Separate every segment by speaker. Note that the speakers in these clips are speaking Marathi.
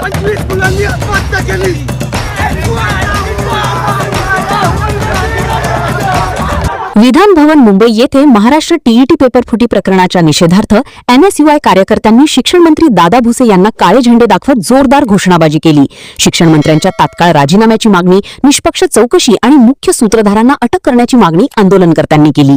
Speaker 1: 25 मुलांनी आत्महत्या केली।
Speaker 2: विधान भवन मुंबई येथे महाराष्ट्र टीईटी पेपर फुटी प्रकरणाच्या निषेधार्थ एनएसयूआय कार्यकर्त्यांनी शिक्षण मंत्री दादा भुसे यांना काळे झेंडे दाखवत जोरदार घोषणाबाजी केली। शिक्षण मंत्र्यांच्या तात्काळ राजीनाम्याची मागणी, निष्पक्ष चौकशी आणि मुख्य सूत्रधारांना अटक करण्याची मागणी आंदोलनकर्त्यांनी केली।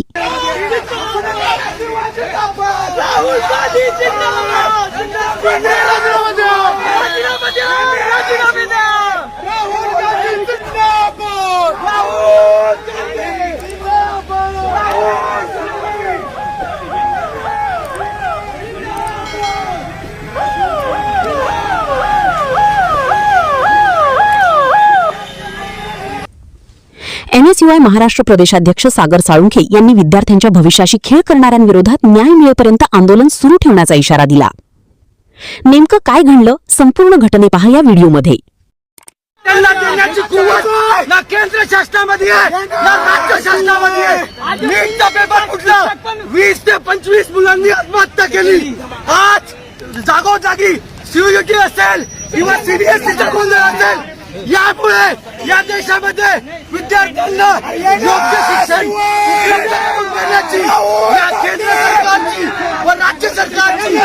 Speaker 2: एनएसयूआय महाराष्ट्र प्रदेशाध्यक्ष सागर साळुंखे यांनी विद्यार्थ्यांच्या भविष्याशी खेळ करणाऱ्यांविरोधात न्याय मिळेपर्यंत आंदोलन सुरू ठेवण्याचा इशारा दिला। नेमकं काय घडलं, संपूर्ण घटने पहा या व्हिडिओमध्ये।
Speaker 1: त्यांना देण्याची कुवत ना केंद्र शासनामध्ये आहे ना राज्य शासनामध्ये आहे। नीटचा पेपर फुटला, 20 ते 25 मुलांनी आत्महत्या केली। आज जागोजागी सीयूईटी असेल किंवा सीबीएसईचा गोंधळ असेल, यामुळे या देशामध्ये विद्यार्थ्यांना योग्य शिक्षण करण्याची या केंद्र सरकारची व राज्य सरकारची